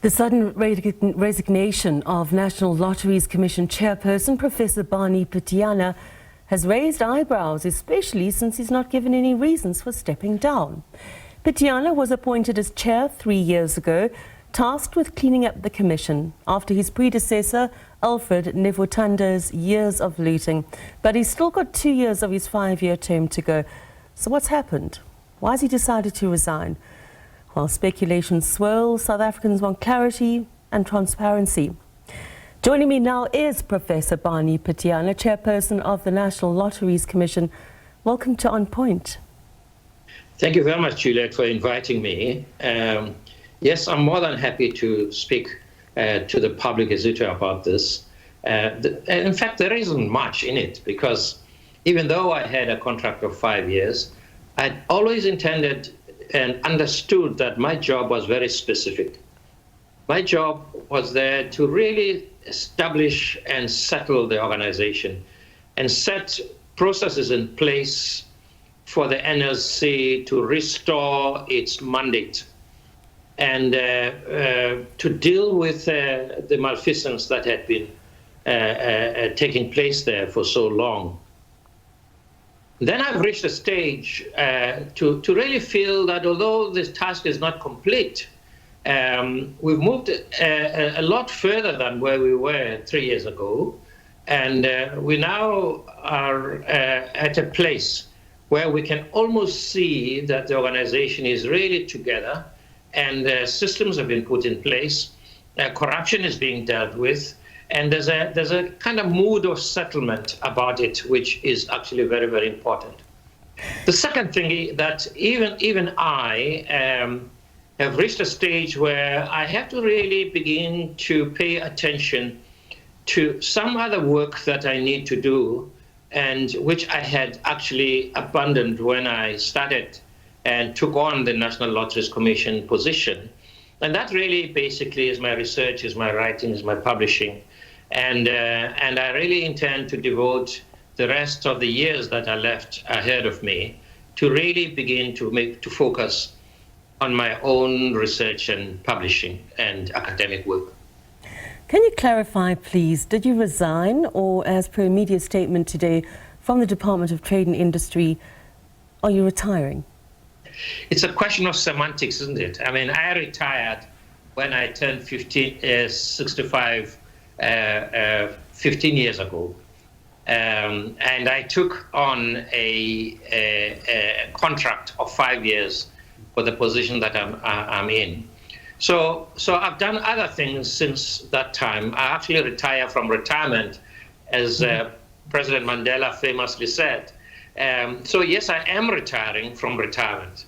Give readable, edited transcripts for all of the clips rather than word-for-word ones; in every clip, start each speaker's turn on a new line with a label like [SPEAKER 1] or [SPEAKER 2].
[SPEAKER 1] The sudden resignation of National Lotteries Commission Chairperson Professor Barney Pityana has raised eyebrows, especially since he's not given any reasons for stepping down. Pityana was appointed as chair 3 years ago, tasked with cleaning up the commission after his predecessor, Alfred Nevhutanda's years of looting. But he's still got 2 years of his 5-year term to go. So what's happened? Why has he decided to resign? While speculation swirls, South Africans want clarity and transparency. Joining me now is Professor Barney Pityana, Chairperson of the National Lotteries Commission. Welcome to On Point.
[SPEAKER 2] Thank you very much, Juliet, for inviting me. Yes, I'm more than happy to speak to the public about this. In fact, there isn't much in it, because even though I had a contract of 5 years, I'd always intended and understood that my job was very specific. My job was there to really establish and settle the organization and set processes in place for the NLC to restore its mandate and to deal with the malfeasance that had been taking place there for so long. Then I've reached a stage to really feel that although this task is not complete, we've moved a lot further than where we were 3 years ago. And we now are at a place where we can almost see that the organization is really together and systems have been put in place, corruption is being dealt with, and there's a kind of mood of settlement about it, which is actually very, very important. The second thing is that even I have reached a stage where I have to really begin to pay attention to some other work that I need to do, and which I had actually abandoned when I started and took on the National Lotteries Commission position. And that really basically is my research, is my writing, is my publishing. And I really intend to devote the rest of the years that are left ahead of me to really begin to focus on my own research and publishing and academic work.
[SPEAKER 1] Can you clarify, please, did you resign, or as per a media statement today from the Department of Trade and Industry, are you retiring?
[SPEAKER 2] It's a question of semantics, isn't it? I mean, I retired when I turned 65 15 years ago, and I took on a contract of 5 years for the position that I'm in. So I've done other things since that time. I actually retired from retirement, as President Mandela famously said. So yes, I am retiring from retirement.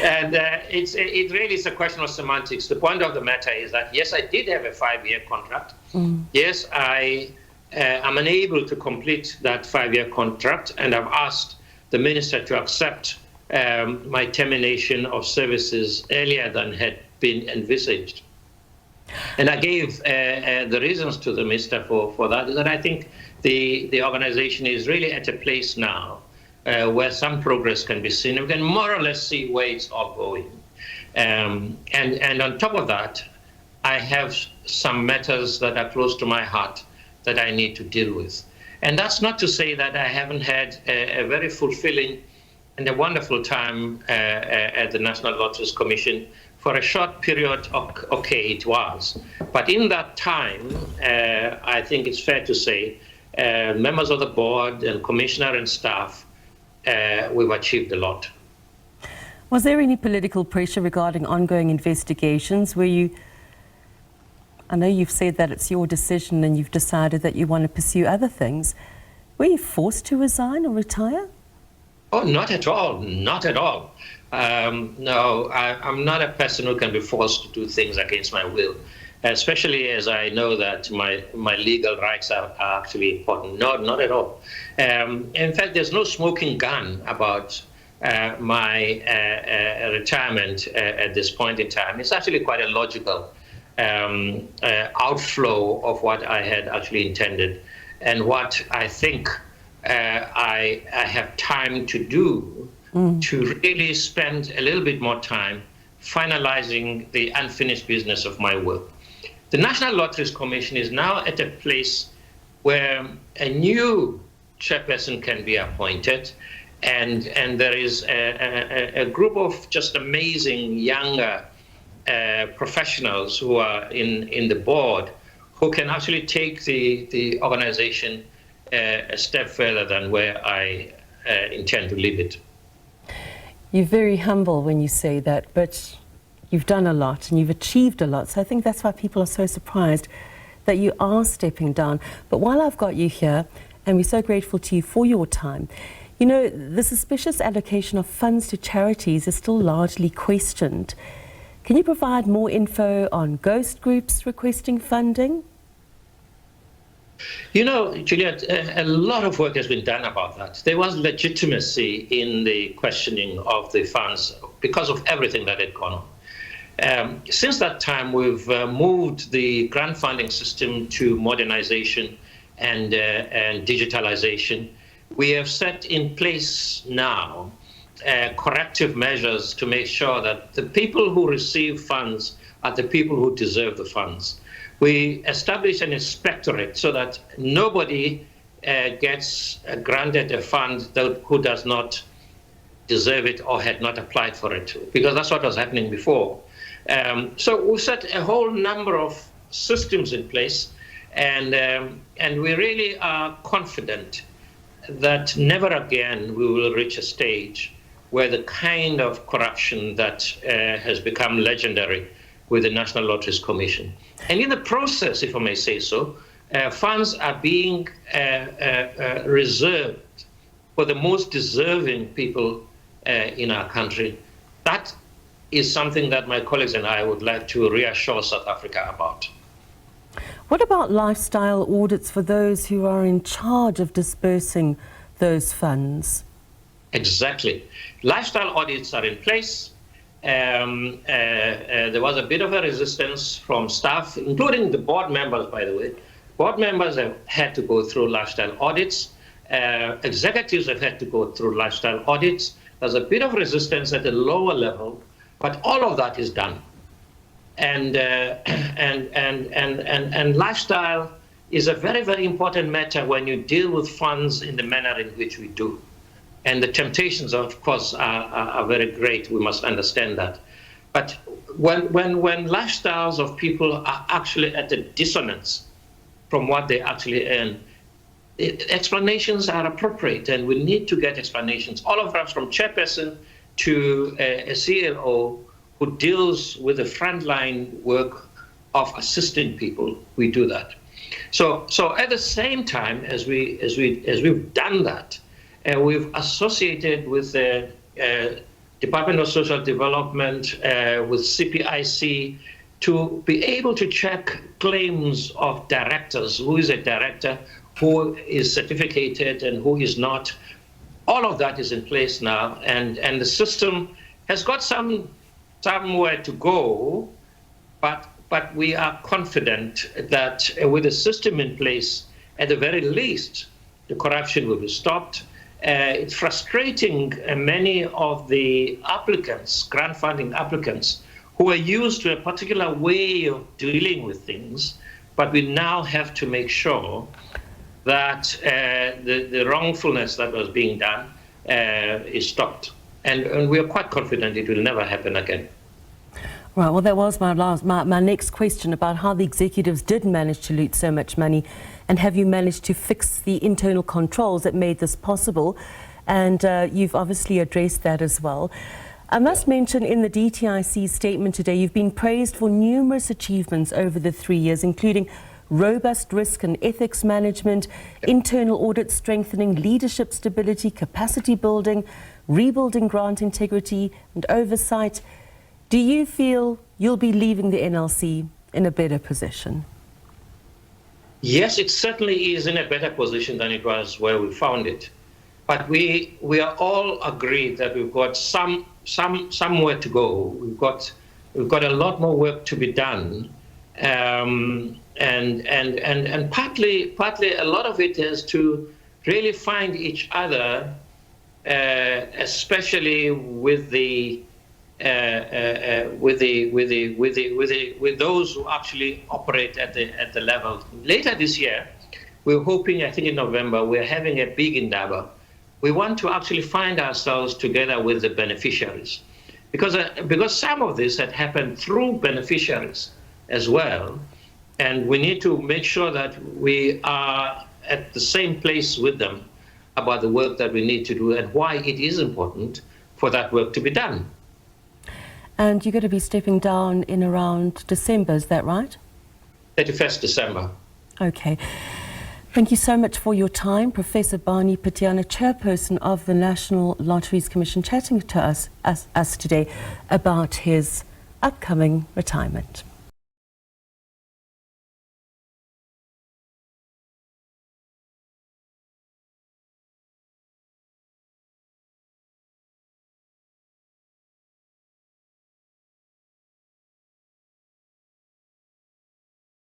[SPEAKER 2] And it really is a question of semantics. The point of the matter is that, yes, I did have a 5-year contract. Yes, I am unable to complete that 5-year contract, and I've asked the minister to accept my termination of services earlier than had been envisaged. And I gave the reasons to the minister for that I think the organization is really at a place now where some progress can be seen. We can more or less see where it's all going. And on top of that, I have some matters that are close to my heart that I need to deal with. And that's not to say that I haven't had a very fulfilling and a wonderful time at the National Lotteries Commission. For a short period, okay, it was. But in that time, I think it's fair to say, members of the board and commissioner and staff, we've achieved a lot.
[SPEAKER 1] Was there any political pressure regarding ongoing investigations where I know you've said that it's your decision and you've decided that you want to pursue other things. Were you forced to resign or retire?
[SPEAKER 2] Oh, not at all, not at all. No, I'm not a person who can be forced to do things against my will, especially as I know that my legal rights are actually important. No, not at all. In fact, there's no smoking gun about my retirement at this point in time. It's actually quite a logical outflow of what I had actually intended and what I think I have time to do to really spend a little bit more time finalizing the unfinished business of my work. The National Lotteries Commission is now at a place where a new chairperson can be appointed, and there is a group of just amazing younger professionals who are in the board who can actually take the organization a step further than where I intend to leave it.
[SPEAKER 1] You're very humble when you say that, but you've done a lot and you've achieved a lot. So I think that's why people are so surprised that you are stepping down. But while I've got you here, and we're so grateful to you for your time, you know, the suspicious allocation of funds to charities is still largely questioned. Can you provide more info on ghost groups requesting funding?
[SPEAKER 2] You know, Juliet, a lot of work has been done about that. There was legitimacy in the questioning of the funds because of everything that had gone on. Since that time, we've moved the grant funding system to modernization and digitalization. We have set in place now corrective measures to make sure that the people who receive funds are the people who deserve the funds. We established an inspectorate so that nobody gets granted a fund who does not deserve it or had not applied for it, because that's what was happening before. So we set a whole number of systems in place, and we really are confident that never again we will reach a stage where the kind of corruption that has become legendary with the National Lotteries Commission. And in the process, if I may say so, funds are being reserved for the most deserving people in our country. That is something that my colleagues and I would like to reassure South Africa about.
[SPEAKER 1] What about lifestyle audits for those who are in charge of dispersing those funds? Exactly.
[SPEAKER 2] Lifestyle audits are in place. There was a bit of a resistance from staff, including the board members, by the way. Board members have had to go through lifestyle audits. Executives have had to go through lifestyle audits. There's a bit of resistance at the lower level, but all of that is done. And lifestyle is a very, very important matter when you deal with funds in the manner in which we do. And the temptations, of course, are very great. We must understand that. But when lifestyles of people are actually at a dissonance from what they actually earn, explanations are appropriate, and we need to get explanations. All of us, from chairperson to a CLO who deals with the frontline work of assisting people, we do that. So at the same time as we've done that, we've associated with the Department of Social Development, with CPIC, to be able to check claims of directors, who is a director, who is certificated and who is not. All of that is in place now, and the system has got somewhere to go, but we are confident that with the system in place, at the very least, the corruption will be stopped. It's frustrating many of the applicants, grant funding applicants, who are used to a particular way of dealing with things, but we now have to make sure that the wrongfulness that was being done is stopped. And we are quite confident it will never happen again.
[SPEAKER 1] Right, well, that was my next question about how the executives did manage to loot so much money, and have you managed to fix the internal controls that made this possible? And you've obviously addressed that as well. I must mention, in the DTIC statement today, you've been praised for numerous achievements over the 3 years, including robust risk and ethics management, internal audit strengthening, leadership stability, capacity building, rebuilding grant integrity and oversight. Do you feel you'll be leaving the NLC in a better position?
[SPEAKER 2] Yes, it certainly is in a better position than it was where we found it. But we are all agreed that we've got somewhere to go. We've got a lot more work to be done, and partly a lot of it is to really find each other especially with those who actually operate at the level. Later this year, we're hoping, I think in November, we're having a big endeavor. We want to actually find ourselves together with the beneficiaries, because some of this had happened through beneficiaries as well, and we need to make sure that we are at the same place with them about the work that we need to do and why it is important for that work to be done.
[SPEAKER 1] And you're going to be stepping down in around December, is that right?
[SPEAKER 2] 31st December.
[SPEAKER 1] Okay. Thank you so much for your time, Professor Barney Pityana, Chairperson of the National Lotteries Commission, chatting to us today about his upcoming retirement.